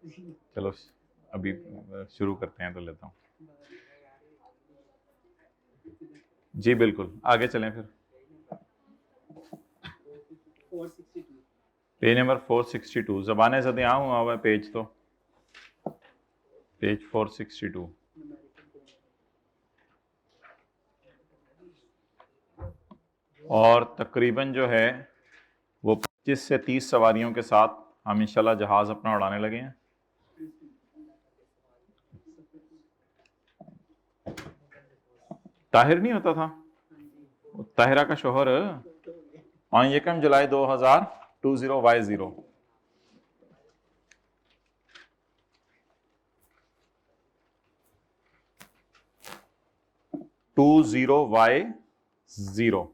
चलो अभी शुरू करते हैं तो लेता हूँ। जी बिल्कुल, आगे चलें फिर। पेज नंबर 462, ज़बान ज़द यहाँ हुआ है पेज, तो पेज 462। और तकरीबन जो है वो 25 से 30 सवारियों के साथ हम इंशाल्लाह जहाज़ अपना उड़ाने लगे हैं। ताहिर नहीं होता था, ताहिरा का शोहर ऑन 1 जुलाई 2020 20Y0।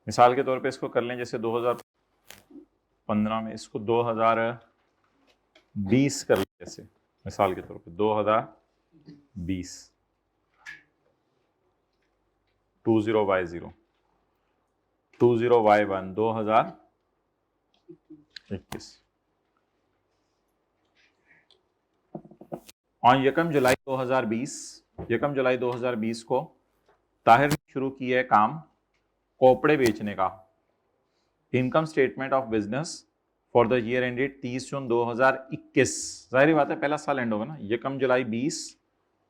मिसाल के तौर पे इसको कर लें, जैसे 2015 में, इसको 2020 कर लें, जैसे मिसाल के तौर पे 2020 20Y0 20Y1 2021। ऑन 1 जुलाई 2020 को ताहिर ने शुरू किया है काम कपड़े बेचने का। Income statement of business for the year ended 30 जून 2021। जाहिर बात है पहला साल एंड होगा ना, 1 जुलाई 20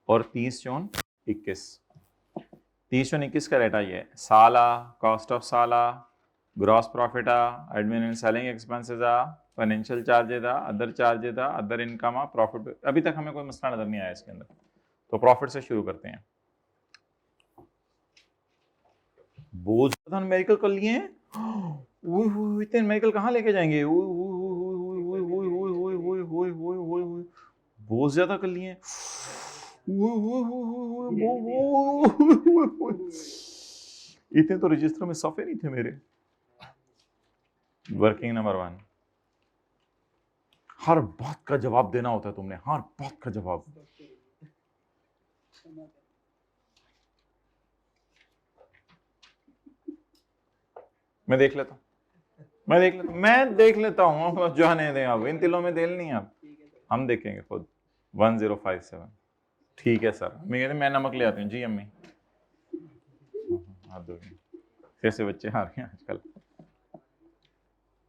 और 30 जून 21। 30 जून 21 का डेटा ये है, साला, कॉस्ट ऑफ साला, gross profit admin and selling expenses financial charges other charges other income profit. अभी तक हमें कोई मसला नजर नहीं आया इसके अंदर, तो प्रॉफिट से शुरू करते हैं। बोझ मेडिकल कर लिए हैं, इतने मेडिकल कहाँ लेके जाएंगे, बहुत ज्यादा कर लिए हैं। इतने तो रजिस्टर में सफे नहीं थे मेरे। वर्किंग नंबर 1, हर बात का जवाब देना होता है तुमने, हर बात का जवाब। मैं देख लेता हूँ, मैं देख लेता हूँ, जाने दें अब, इन तिलों में दिल नहीं, अब हम देखेंगे खुद। 1057, ठीक है सर। मैं नमक ले आती हूँ जी अम्मी। कैसे बच्चे आ रहे हैं आजकल।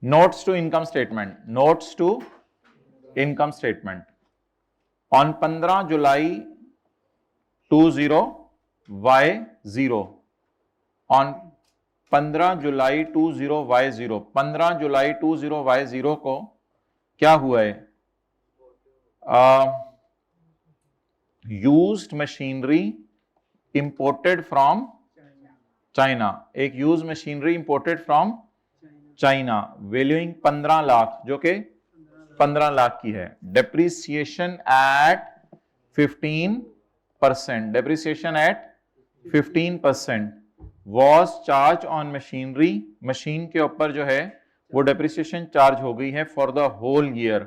Notes to income statement, notes to income statement on 15 July 20Y0 on 15 July 20Y0 15 July 20Y0 को क्या हुआ है, used machinery imported from China. एक use machinery imported from China valuing 15 lakh, जो कि 15 लाख की है। Depreciation at 15%, depreciation at 15% was charge on machinery. Machine के ऊपर जो है वो डेप्रीसिएशन चार्ज हो गई है फॉर द होल ईयर,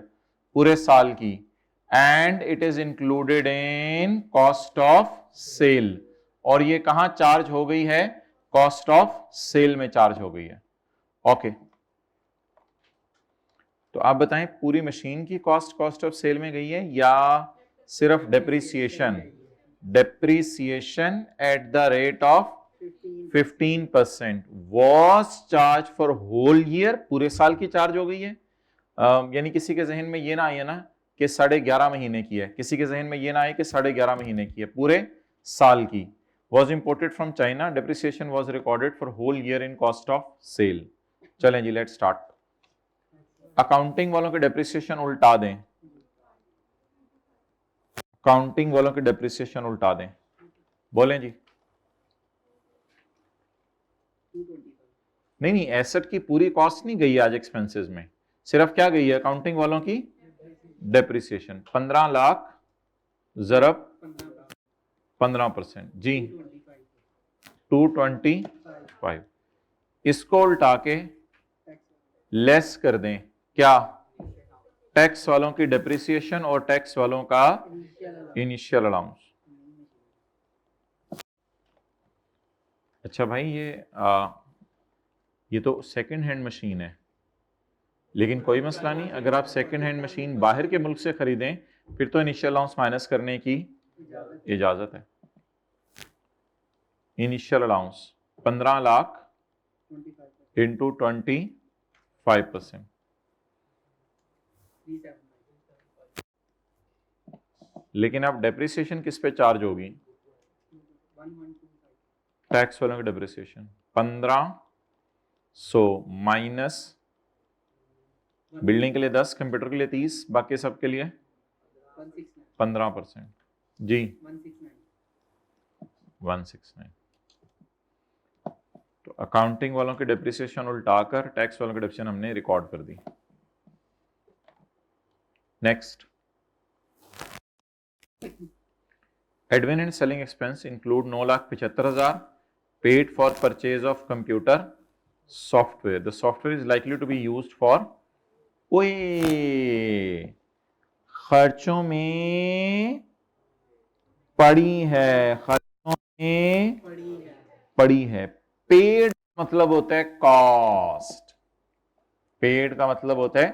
पूरे साल की। And it is included in cost of sale, और ये कहां चार्ज हो गई है, कॉस्ट ऑफ सेल में चार्ज हो गई है। ओके, तो आप बताएं पूरी मशीन की कॉस्ट ऑफ सेल में गई है या सिर्फ depreciation. Depreciation at the rate of 15% was charge for whole year, पूरे साल की चार्ज हो गई है। यानी किसी के जहन में ये ना आए ना कि 11.5 महीने की है, किसी के जहन में ये ना आए कि 11.5 महीने की है, पूरे साल की। Was imported from China, depreciation was recorded for whole year in cost of sale. चलें जी, लेट स्टार्ट। अकाउंटिंग वालों के डेप्रिसिएशन उल्टा दें, अकाउंटिंग वालों के डेप्रिसिएशन उल्टा दें, बोलें जी। नहीं, एसेट की पूरी कॉस्ट नहीं गई आज एक्सपेंसेस में, सिर्फ क्या गई है अकाउंटिंग वालों की, डेप्रिसिएशन। 15 लाख जरब 15% जी 225। इसको उल्टा के लेस कर दें क्या, टैक्स वालों की डेप्रिसिएशन और टैक्स वालों का इनिशियल अलाउंस। अच्छा भाई, ये तो सेकंड हैंड मशीन है, लेकिन कोई मसला नहीं, अगर आप सेकंड हैंड मशीन बाहर के मुल्क से खरीदें फिर तो इनिशियल अलाउंस माइनस करने की इजाजत है। इनिशियल अलाउंस 15 लाख इंटू 25%, लेकिन अब डेप्रिसिएशन किस पे चार्ज होगी? टैक्स वालों की डेप्रिसिएशन 1500 माइनस बिल्डिंग के लिए 10, कंप्यूटर के लिए 30, बाकी सब के लिए 15%। जी 169। तो अकाउंटिंग वालों की डेप्रिसिएशन उल्टाकर टैक्स वालों की डेप्रिसिएशन हमने रिकॉर्ड कर दी। Next, admin and selling expense include 9,75,000 paid for purchase of computer software. The software is likely to be used for, ओए खर्चों में पड़ी है, खर्चों में पड़ी है। पेड मतलब होता है कॉस्ट, पेड का मतलब होता है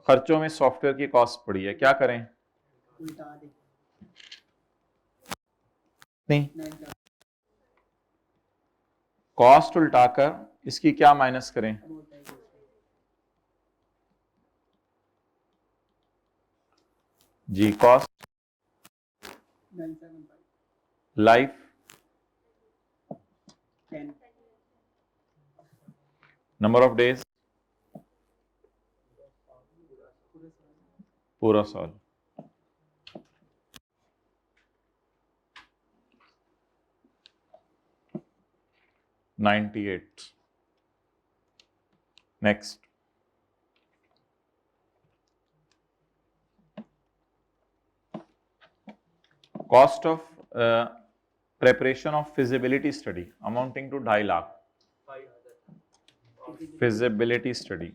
खर्चों में सॉफ्टवेयर की कॉस्ट पड़ी है। क्या करें? नहीं, कॉस्ट उल्टाकर इसकी क्या माइनस करें? जी cost life 10, number of days पूरा साल। $98। Next, cost of preparation of feasibility study amounting to 2.5 lakh। feasibility study,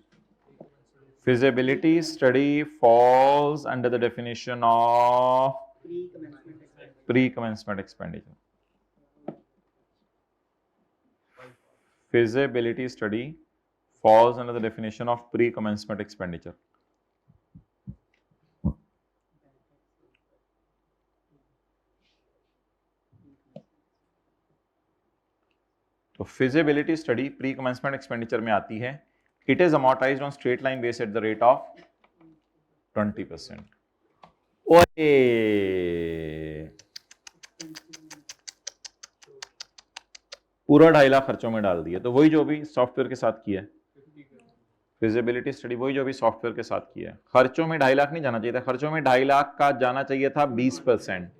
feasibility study falls under the definition of pre-commencement expenditure। feasibility study falls under the definition of pre-commencement expenditure। तो feasibility study pre commencement expenditure में आती है। It is amortised on straight line base eight the rate of 20%। ओए पूरा 2.5 लाख खर्चों में डाल दिया, तो वही जो भी सॉफ्टवेयर के साथ किया है। फिजिबिलिटी स्टडी वही जो भी सॉफ्टवेयर के साथ किया है। खर्चों में 2.5 लाख नहीं जाना चाहिए था, खर्चों में 2.5 लाख का जाना चाहिए था 20%।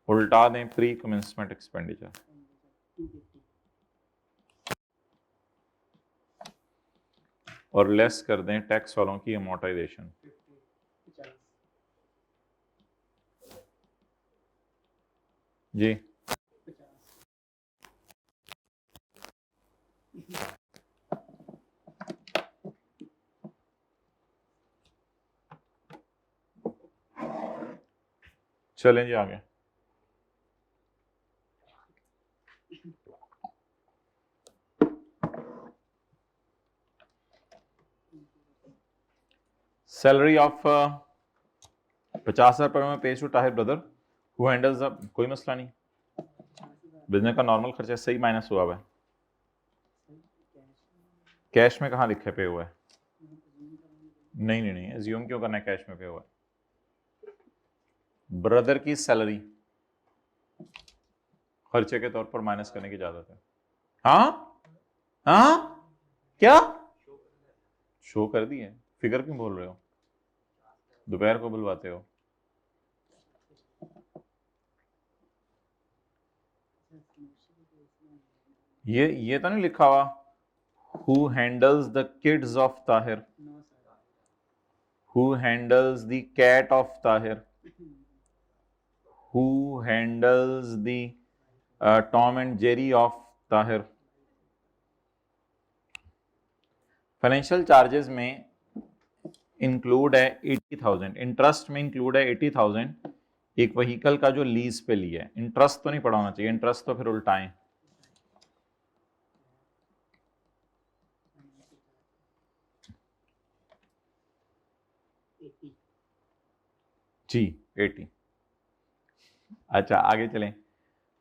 उल्टा दें प्री कमेंसमेंट एक्सपेंडिचर। और लेस कर दें टैक्स वालों की अमोर्टाइजेशन। जी चलें जी आगे। सैलरी ऑफ 50,000 पर paid to Tahir brother who handles the, कोई मसला नहीं, बिजनेस का नॉर्मल खर्चा सही माइनस हुआ है। कैश में कहाँ लिखा पे हुआ है? नहीं नहीं नहीं, एज्यूम क्यों करना है, कैश में पे हुआ है। ब्रदर की सैलरी खर्चे के तौर पर माइनस करने की इजाजत है। हाँ हाँ क्या शो कर दी है? फिगर क्यों बोल रहे हो? दोपहर को बुलवाते हो। ये तो नहीं लिखा हुआ who handles the kids of Tahir, who handles the cat of Tahir, who handles the Tom and Jerry of Tahir। Financial charges में इंक्लूड है 80,000, इंटरेस्ट में इंक्लूड है 80,000 एक व्हीकल का जो लीज पे लिया है। इंटरेस्ट तो नहीं पड़ा होना चाहिए, इंटरेस्ट तो फिर उल्टाएं। जी 80। अच्छा आगे चलें।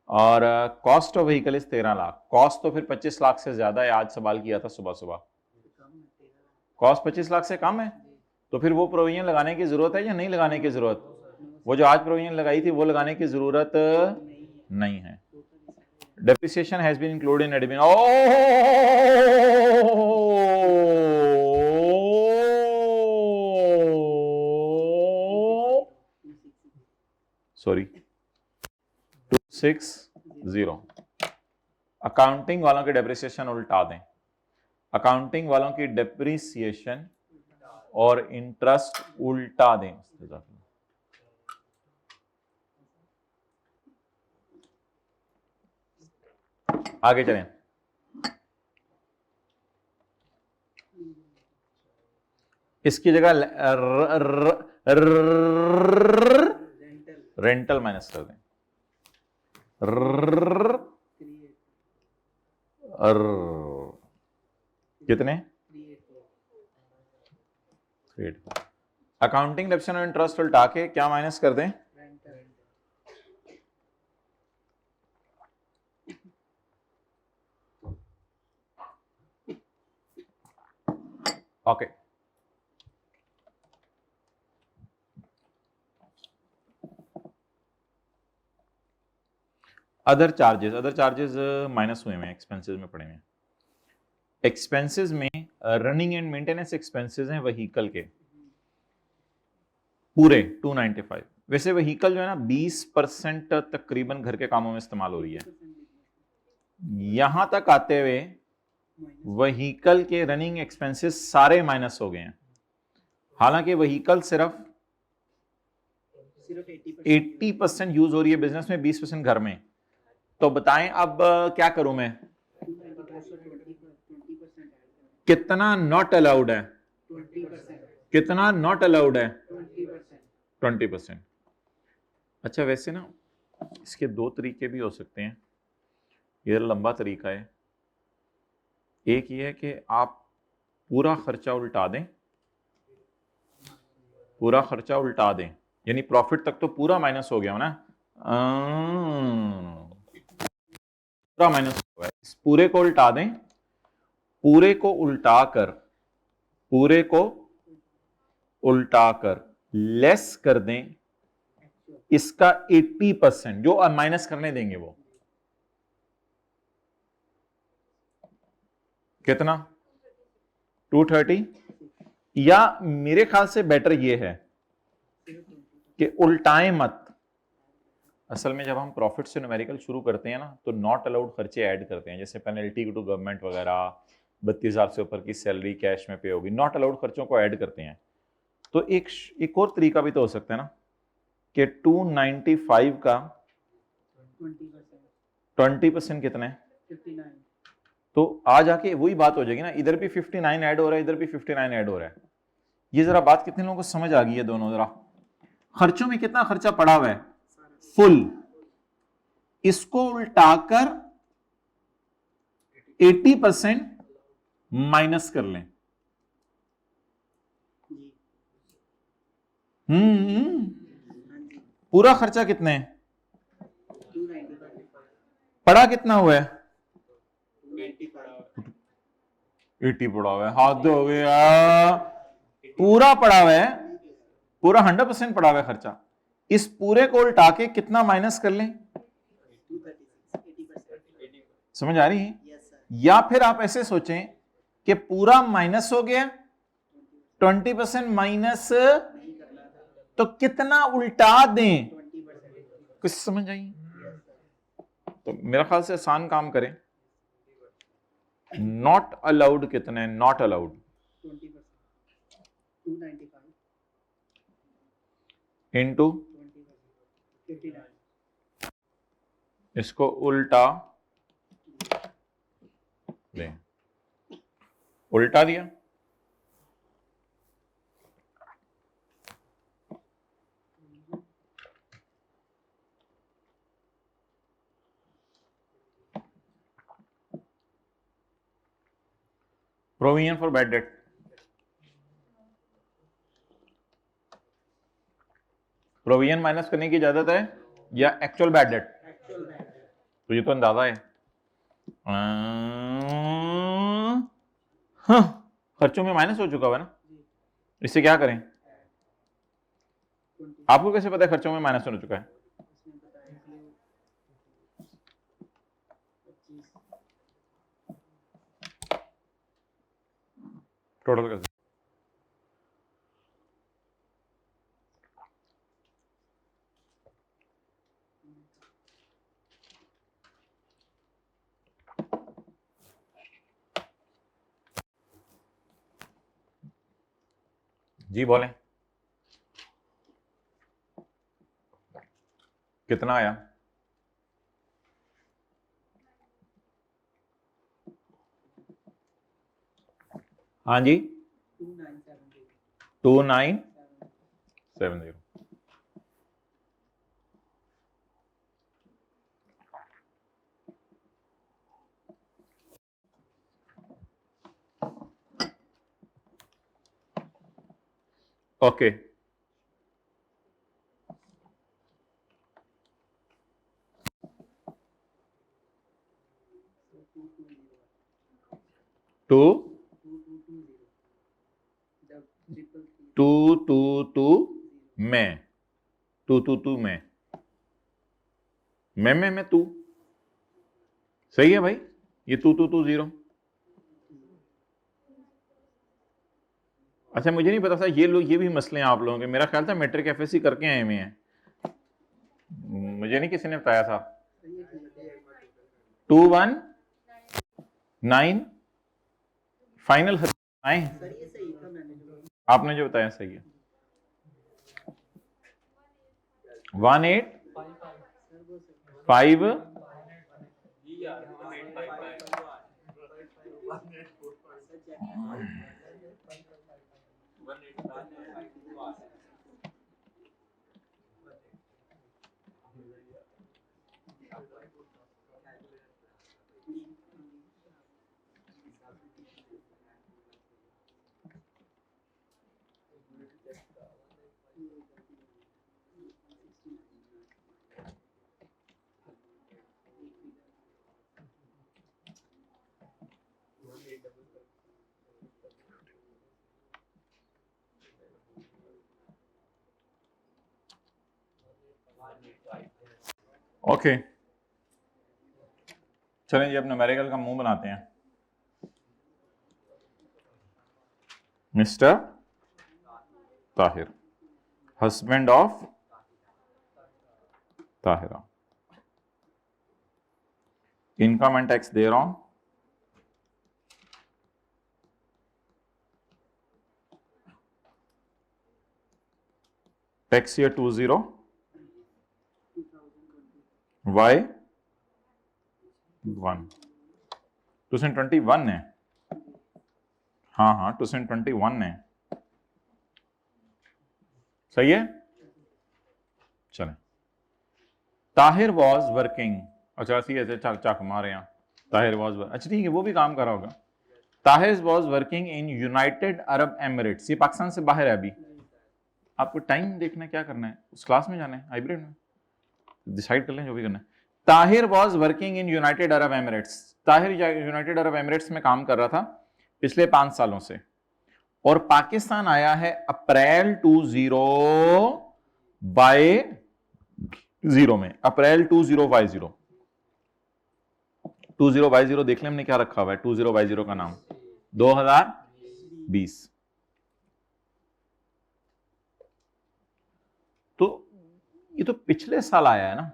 और cost of vehicle is 13 lakh. Cost तो फिर 25 लाख से ज्यादा है, आज सवाल किया था सुबह सुबह। कॉस्ट 25 लाख से कम है, तो फिर वो प्रोविजन लगाने की जरूरत है या नहीं लगाने की जरूरत? वो जो आज प्रोविजन लगाई थी वो लगाने की जरूरत नहीं है। Depreciation has been included in admin. Sorry 260। Accounting वालों की डेप्रिसिएशन उल्टा दें। अकाउंटिंग वालों की डेप्रिसिएशन और इंटरेस्ट उल्टा दें। आगे चलें। इसकी जगह रेंटल माइनस कर दें। कितने? अकाउंटिंग डेप्रिसिएशन और इंटरेस्ट उल्टा के क्या माइनस कर दें? ओके अदर चार्जेस माइनस हुए हैं, एक्सपेंसेस में पड़े हैं। एक्सपेंसेस में रनिंग एंड मेंटेनेंस एक्सपेंसेस हैं व्हीकल के पूरे 295। वैसे व्हीकल जो है ना 20% तकरीबन घर के कामों में इस्तेमाल हो रही है। यहां तक आते हुए व्हीकल के रनिंग एक्सपेंसेस सारे माइनस हो गए हैं। हालांकि व्हीकल सिर्फ 80% यूज हो रही है बिजनेस में, 20% घर में। तो बताएं अब क्या करूं मैं? कितना नॉट अलाउड है? कितना नॉट अलाउड है? 20%। अच्छा वैसे ना इसके दो तरीके भी हो सकते हैं, ये लंबा तरीका है। एक ये है कि आप पूरा खर्चा उल्टा दें, पूरा खर्चा उल्टा दें, यानी प्रॉफिट तक तो पूरा माइनस हो गया हो ना, पूरा माइनस हुआ है। इस पूरे को उल्टा दें, पूरे को उल्टा कर, पूरे को उल्टा कर लेस कर दें इसका 80%, जो माइनस करने देंगे वो कितना? 230। या मेरे ख्याल से बेटर ये है कि उल्टाएं मत। असल में जब हम प्रॉफिट से न्यूमेरिकल शुरू करते हैं ना तो नॉट अलाउड खर्चे ऐड करते हैं, जैसे पेनल्टी टू गवर्नमेंट वगैरह, 32,000 से ऊपर की सैलरी कैश में पे होगी, नॉट अलाउड खर्चों को ऐड करते हैं। तो एक और तरीका भी तो हो सकता है ना कि 295 का 20% कितना है? 59। तो आ जाके वही बात हो जाएगी ना, इधर भी 59 ऐड हो रहा है, इधर भी 59 ऐड हो रहा है। ये जरा बात कितने लोगों को समझ आ गई है? दोनों जरा खर्चों में कितना खर्चा पड़ा हुआ है? फुल। इसको उल्टाकर 80% माइनस कर लें। पूरा खर्चा कितने है? पड़ा कितना हुआ है? 80 पड़ा हुआ है। हाथ हो गया, पूरा पड़ा हुआ है, पूरा 100% पड़ा हुआ है खर्चा। इस पूरे को उल्टा के कितना माइनस कर लें? समझ आ रही है? या फिर आप ऐसे सोचें कि पूरा माइनस हो गया, 20% माइनस, तो कितना उल्टा दें? कुछ समझ आई? तो मेरा ख्याल से आसान काम करें। नॉट अलाउड कितने हैं? नॉट अलाउड 295 इंटू, इसको उल्टा दें। उल्टा दिया, provision for bad debt provision minus करने की इजाजत है या एक्चुअल बैड डेट? तो ये तो अंदाजा है। हाँ, खर्चों में माइनस हो चुका हुआ ना, इससे क्या करें? आपको कैसे पता है खर्चों में माइनस हो चुका है? टोटल कैसे? जी बोलें, कितना आया? हाँ जी, 2970। Okay, two two two two में, टू टू टू में तू सही है भाई। ये टू टू टू जीरो। अच्छा, मुझे नहीं पता था ये लोग, ये भी मसले हैं आप लोगों के। मेरा ख्याल था मैट्रिक एफएससी करके आए हुए हैं, मुझे नहीं किसी ने बताया था। 219 फाइनल आए, आपने जो बताया सही है। 185 ओके। चलें जी, अब न्यूमेरिकल का मुंह बनाते हैं। Mister Tahir, husband of Tahira, income and tax दे रहा हूं, टैक्स ईयर 20, वाई 1, 2021 है। हाँ हाँ, 2021 है, सही है। चलें, ताहिर वॉज वर्किंग, अच्छा सी ऐसे चाक मारे यहाँ, ताहिर वॉज, अच्छा ठीक है, वो भी काम कर रहा होगा। Tahir was working in United Arab Emirates, ये पाकिस्तान से बाहर है अभी। आपको टाइम देखना है, क्या करना है, उस क्लास में जाना है, हाइब्रिड में डिसाइड कर लें जो भी करना है। Tahir was working in United Arab Emirates, Tahir United Arab Emirates में काम कर रहा था पिछले 5 सालों से, और पाकिस्तान आया है अप्रैल 20 बाय 0 में, अप्रैल 20 बाय 0 देख लें हमने क्या रखा हुआ है 20 बाय 0 का नाम, 2020। तो ये तो पिछले साल आया है ना,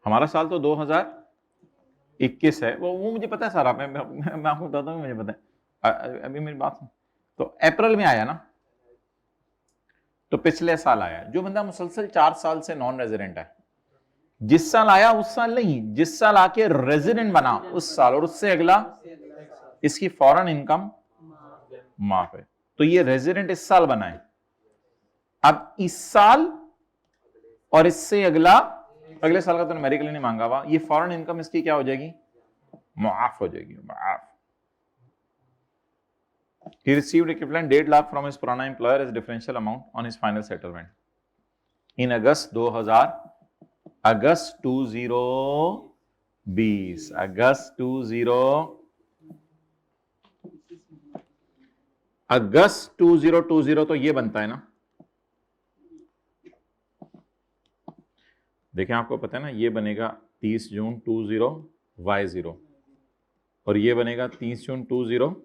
हमारा साल तो 2021 है, वो मुझे पता है सारा, मैं आपको बताता हूँ, मुझे पता है। अभी मेरी बात सुन, तो अप्रैल में आया ना, तो पिछले साल आया। जो बंदा मुसलसल 4 साल से नॉन रेजिडेंट है, जिस साल आया उस साल नहीं, जिस साल आके रेजिडेंट बना उस साल, और उससे अगला इसकी फॉरेन इनकम माफ है। तो ये रेजिडेंट इस साल बना है, अब इस साल और इससे अगला, अगले साल का तो न्यूमेरिकली नहीं मांगा हुआ, ये फॉरेन इनकम इसकी क्या हो जाएगी, मुआफ हो जाएगी, मुआफ। He received equivalent 1.5 lakh from his पुराना employer as differential amount on his final settlement. In August 2000, अगस्त 2020, अगस्त 2020 तो ये बनता है ना, देखें आपको पता है ना, ये बनेगा 30 जून 20 y0 और ये बनेगा 30 जून 20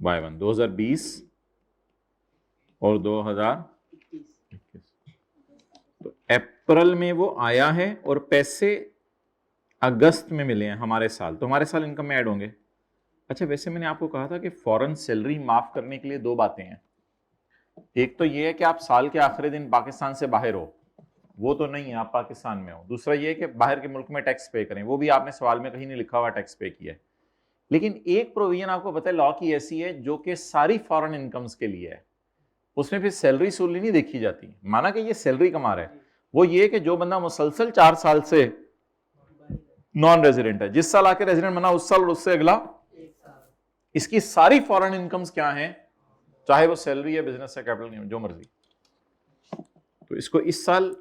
y1, 2020 और 2021। तो अप्रैल में वो आया है और पैसे अगस्त में मिले हैं हमारे साल, तो हमारे साल इनकम में ऐड होंगे। अच्छा, वैसे मैंने आपको कहा था कि फॉरेन सैलरी माफ करने के लिए दो बातें हैं। एक तो ये है कि आप साल के आखिरी दिन पाकिस्तान से बाहर हो, वो तो नहीं है, आप पाकिस्तान में हो। दूसरा ये है कि बाहर के मुल्क में टैक्स पे करें, वो भी आपने सवाल में कहीं नहीं लिखा हुआ टैक्स पे किया है। लेकिन एक प्रोविजन आपको पता है लॉ की ऐसी है जो कि सारी फॉरेन इनकम्स के लिए है, उसमें फिर सैलरी सूली नहीं देखी जाती। माना कि ये सैलरी कमा रहा है, वो ये कि जो बंदा मुसलसल 4 साल से नॉन रेजिडेंट है, जिस साल आके रेजिडेंट बना उस साल और उससे अगला, इसकी सारी फॉरेन इनकम्स क्या हैं, चाहे वो सैलरी है, बिजनेस है, कैपिटल नहीं, जो मर्जी। तो इसको इस साल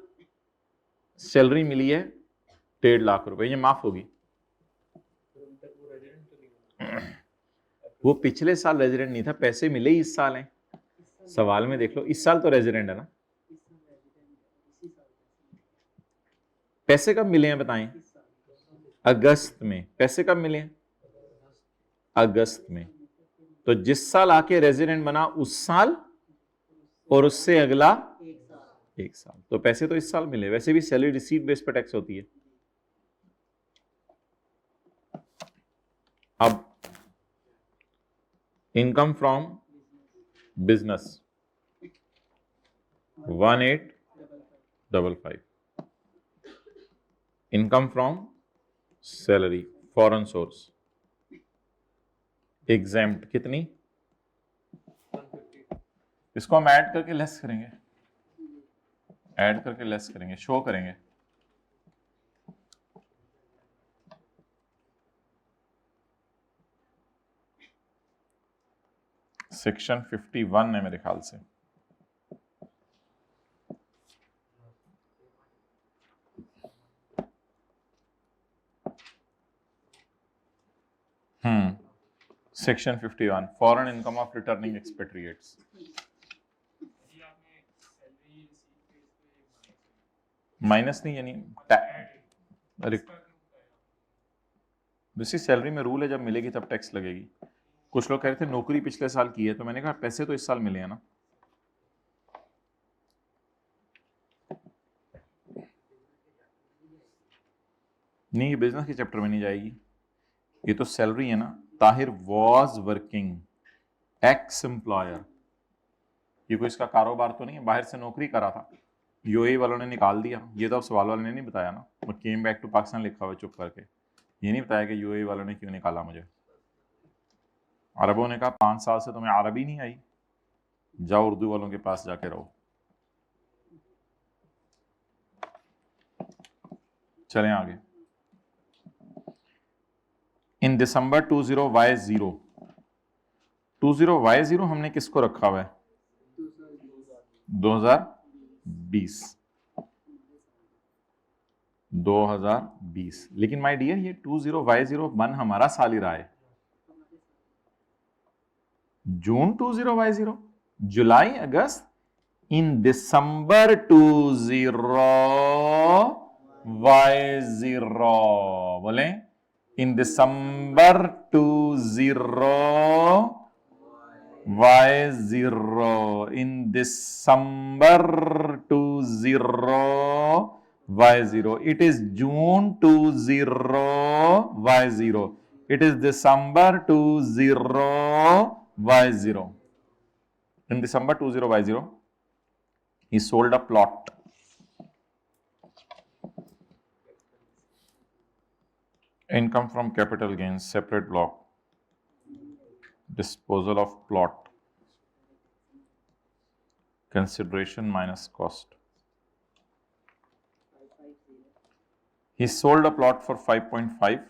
सैलरी मिली है 1.5 लाख रुपए, ये माफ होगी। वो पिछले साल रेजिडेंट नहीं था, पैसे मिले ही इस साल हैं। सवाल में देख लो, इस साल तो रेजिडेंट है ना। पैसे कब मिले हैं बताएं? अगस्त में। पैसे कब मिले हैं? अगस्त में। तो जिस साल आके रेजिडेंट बना उस साल और उससे अगला 1 साल, तो पैसे तो इस साल मिले। वैसे भी सैलरी रिसीट बेस पे टैक्स होती है। अब income from business 1855, income from salary foreign source exempt कितनी, इसको हम ऐड करके लेस करेंगे, ऐड करके लेस करेंगे, शो करेंगे। सेक्शन 51 है मेरे ख्याल से। Section 51 foreign income of returning expatriates. Minus नहीं, यानी वैसे सैलरी में रूल है जब मिलेगी तब टैक्स लगेगी। कुछ लोग कह रहे थे नौकरी पिछले साल की है, तो मैंने कहा पैसे तो इस साल मिले हैं ना। नहीं, ये बिजनेस के चैप्टर में नहीं जाएगी, ये तो सैलरी है ना। Tahir was working x employer, ये कोई इसका कारोबार तो नहीं है, बाहर से नौकरी करा था, यूएई वालों ने निकाल दिया। ये तो अब सवाल वाले ने नहीं बताया ना, वो केम बैक टू पाकिस्तान लिखा हुआ चुप करके, ये नहीं बताया कि यूएई वालों ने क्यों निकाला मुझे। अरबों ने कहा 5 साल से तुम्हें अरबी नहीं आई, जाओ उर्दू वालों के पास जाके रहो। चलें आगे। इन दिसंबर 20y0, 20y0 हमने किसको रखा हुआ है? 2020। लेकिन माय डियर ये 20y0 हमारा साल ही रहा है। जून 20y0, जुलाई, अगस्त। इन दिसंबर 20y0 बोले, इन दिसंबर 20y0, in December 20y0, it is June 20y0, it is December 20y0. In December 20y0, he sold a plot. Income from capital gains, separate block. Disposal of plot. Consideration minus cost. He sold a plot for 5.5.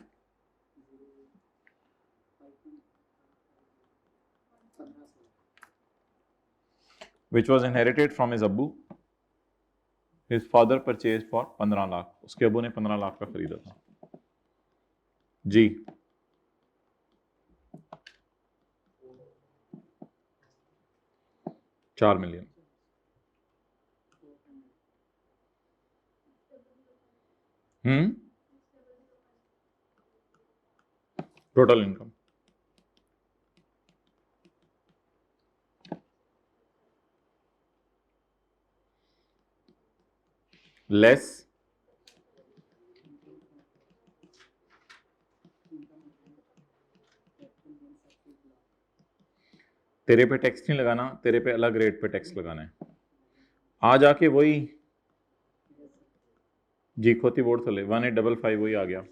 which was inherited from his अब्बू. His father purchased for 15 lakh. उसके अब्बू ने 15 लाख का खरीदा था जी. $4 million. Total income. Less तेरे पे tax नहीं लगाना, तेरे पे अलग रेट पे टैक्स लगाना है. आ जाके वही जी खोती बोर्ड थले 1855 वही आ गया.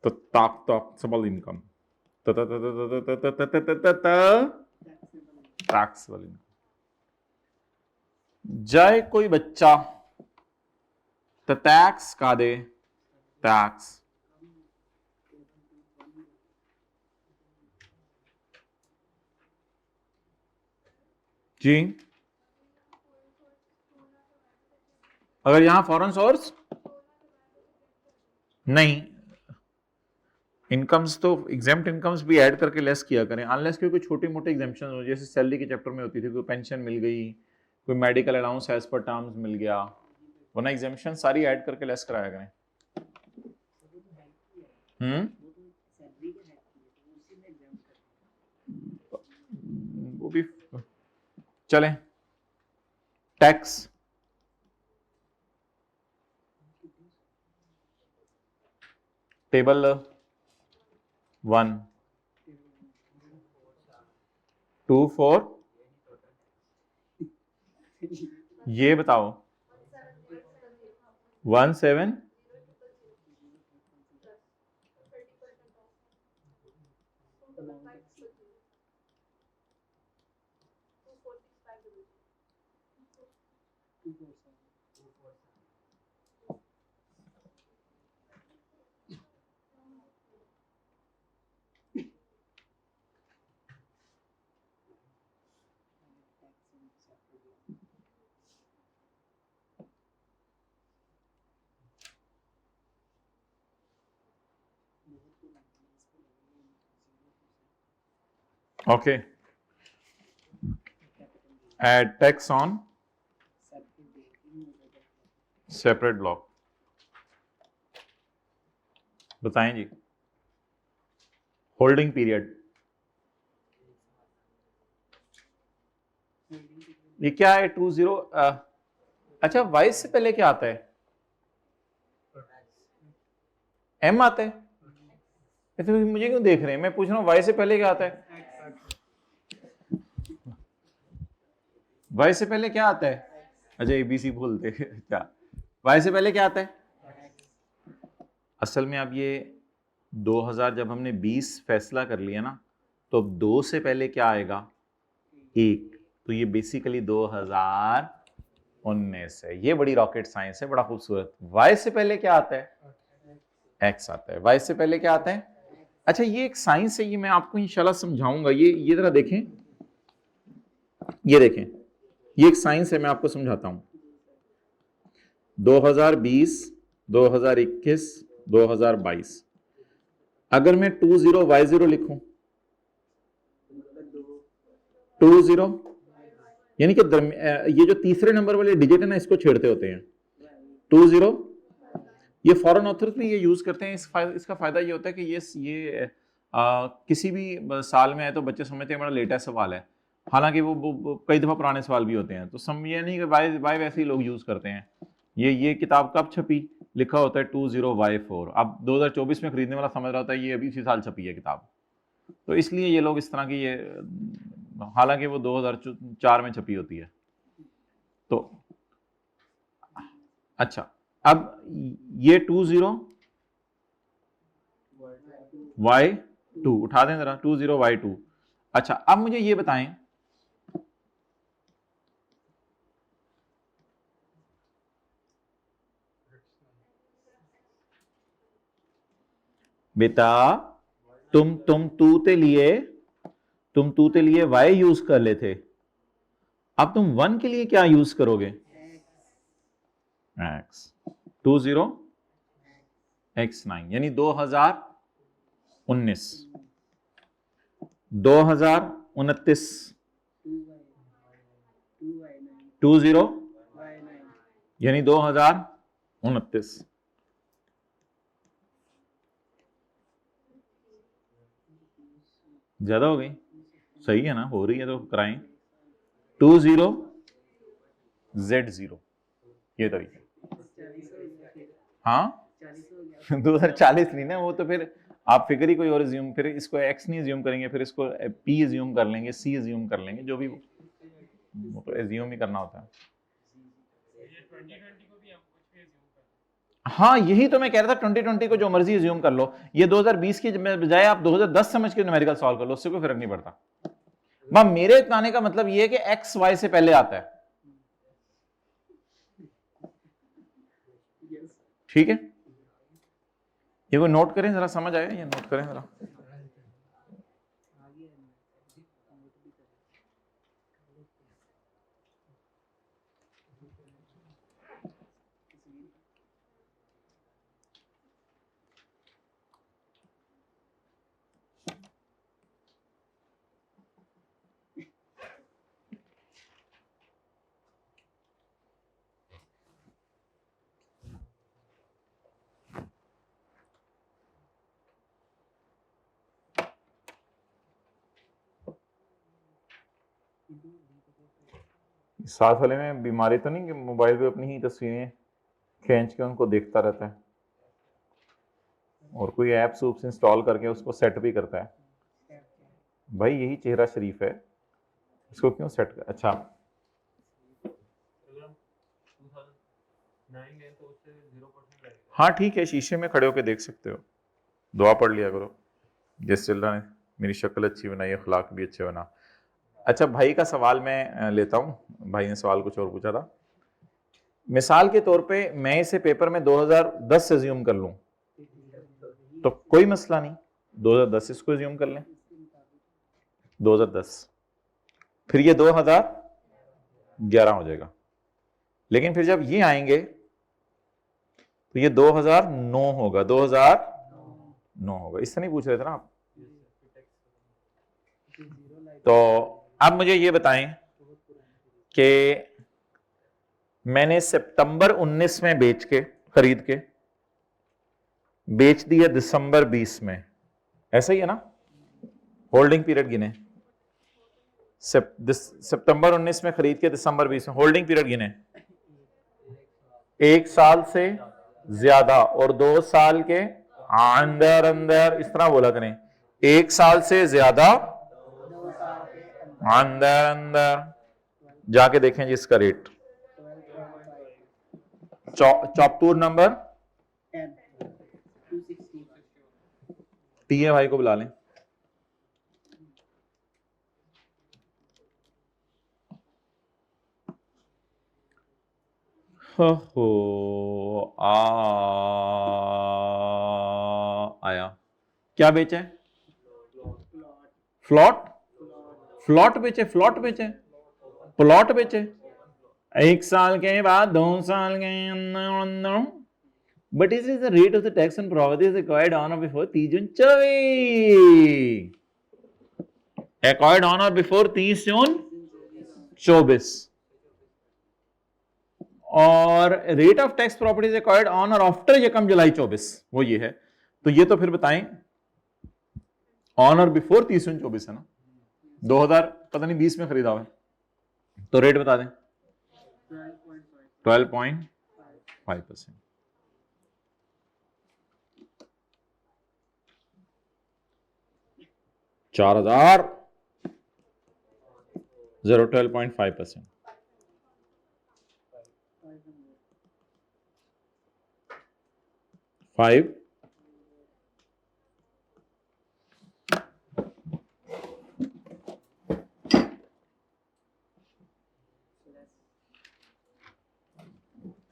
तो टैक्सेबल इनकम टैक्सेबल इनकम. जाए कोई बच्चा तो टैक्स का दे टैक्स. जी अगर यहां फॉरेन सोर्स नहीं, इनकम्स तो एग्जेम्प्ट इनकम्स भी ऐड करके लेस किया करें, अनलेस कोई छोटी मोटी एग्जेम्पशन हो, जैसे सैलरी के चैप्टर में होती थी, कोई पेंशन मिल गई, कोई medical allowance as per terms मिल गया, वरना एग्जेम्पशन सारी ऐड करके लेस कराया करें. वो भी चले. टैक्स टेबल 1 2 4 ये बताओ 1 7 okay. Add tax on separate block. बताएं जी. होल्डिंग पीरियड ये क्या है? 20 अच्छा वाई से पहले क्या आता है? एम आता है. तो मुझे क्यों देख रहे हैं? मैं पूछ रहा हूँ वाई से पहले क्या आता है? वाई से पहले क्या आता है? अच्छा एबीसी बोलते क्या? वाई से पहले क्या आता है? असल में अब ये 2000 जब हमने 20 फैसला कर लिया ना, तो अब 2 से पहले क्या आएगा? 1. तो ये बेसिकली 2019 है. ये बड़ी रॉकेट साइंस है, बड़ा खूबसूरत. वाई से पहले क्या आता है? एक्स आता है. वाई से पहले क्या आता है? अच्छा ये एक साइंस है, ये मैं आपको इंशाल्लाह समझाऊंगा. ये जरा देखें, ये देखें, ये एक साइंस है, मैं आपको समझाता हूं. 2020 2021 2022 अगर मैं 20y0 लिखूं, 20 यानी कि ये जो तीसरे नंबर वाले डिजिट है ना, इसको छेड़ते होते हैं. 20 ये फॉरेन ऑथर्स भी ये यूज करते हैं. इसका फायदा ये होता है कि ये किसी भी साल में आए तो बच्चे समझते हैं बड़ा लेटेस्ट सवाल है, हालांकि वो कई दफा पुराने सवाल भी होते हैं. तो समझिए नहीं कि वाई वैसे ही लोग यूज करते हैं. ये किताब कब छपी? लिखा होता है 20y4. अब 2024 में खरीदने वाला समझ रहा होता है ये अभी इसी साल छपी है किताब, तो इसलिए ये लोग इस तरह की ये, हालांकि वो 2004 में छपी होती है. तो अच्छा अब ये 20y2 उठा दें जरा. 20y2. अच्छा अब मुझे ये बताएं, बेटा तू ते लिए तुम 2 के लिए y यूज कर लेते, अब तुम 1 के लिए क्या यूज करोगे? x 20 x9 यानी 2019 2029 20 यानी 2029 ज्यादा हो गई, सही है ना, हो रही है तो कराएं। 20Z0 ये तरीका, हाँ 2040 नहीं ना, वो तो फिर आप फिगर ही कोई और ज्यूम, फिर इसको x नहीं ज्यूम करेंगे, फिर इसको p ज्यूम कर लेंगे, c ज्यूम कर लेंगे, जो भी वो तो ज्यूम ही करना होता है। हाँ यही तो मैं कह रहा था, 2020 को जो मर्जी ज्यूम कर लो, ये 2020 की बजाय आप 2010 समझ के न्यूमेरिकल सॉल्व कर लो, उससे कोई फर्क नहीं पड़ता। मेरे बताने का मतलब ये है कि x y से पहले आता है, ठीक है। ये को नोट करें जरा, समझ आएगा, ये नोट करें जरा। साथ वाले में बीमारी तो नहीं कि मोबाइल पे अपनी ही तस्वीरें खींच के उनको देखता रहता है, और कोई ऐप्स उप्स इंस्टॉल करके उसको सेट भी करता है। भाई यही चेहरा शरीफ है, इसको क्यों सेट कर? अच्छा हाँ ठीक है, शीशे में खड़े होकर देख सकते हो, दुआ पढ़ लिया करो, जिस चिल्ला ने मेरी शक्ल अच्छी बनाई, अखलाक भी अच्छे बना। अच्छा भाई का सवाल मैं लेता हूँ, भाई ने सवाल कुछ और पूछा था। मिसाल के तौर पे मैं इसे पेपर में 2010 से ज्यूम कर लूं तो कोई मसला नहीं, 2010 इसको ज्यूम कर लें, 2010, फिर ये 2011 हो जाएगा। लेकिन फिर जब ये आएंगे तो ये 2009 होगा, 2009 होगा। इससे नहीं पूछ रहे थे ना आप? तो अब मुझे ये बताएं कि मैंने सितंबर 19 में बेच के, खरीद के बेच दिया दिसंबर 20 में, ऐसा ही है ना? होल्डिंग पीरियड गिने, सितंबर 19 में खरीद के दिसंबर 20 में, होल्डिंग पीरियड गिने, 1 साल से ज्यादा और 2 साल के अंदर अंदर, इस तरह बोला करें, 1 साल से ज्यादा अंदर अंदर, जाके देखें जी इसका रेट। चौपतूर नंबर टीए भाई को बुला लें। हो आया, क्या बेचे? फ्लॉट, फ्लॉट बेचे, फ्लॉट बेचे, प्लॉट बेचे, 1 साल के बाद 2 साल के अंदर। But is the rate of the tax on property is acquired on और बिफोर 30 जून 24, एक्वायर्ड ऑन और बिफोर 30 जून 24, और rate of tax property is acquired on और आफ्टर यकम जुलाई 24, वो ये है। तो ये तो फिर बताएं, ऑन और बिफोर 30 जून 24 है ना, 2000 पता नहीं 20 में खरीदा हुआ है, तो रेट बता दें। 12.5%। $4000 12.5%, 5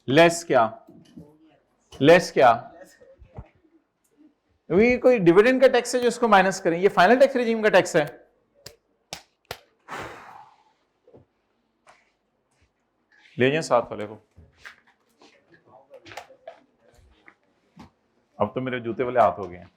लेस क्या, लेस क्या, ये कोई डिविडेंड का टैक्स है जो इसको माइनस करें, ये फाइनल टैक्स रेजिम का टैक्स है, ले जाएं साथ वाले को। अब तो मेरे जूते वाले हाथ हो गए हैं।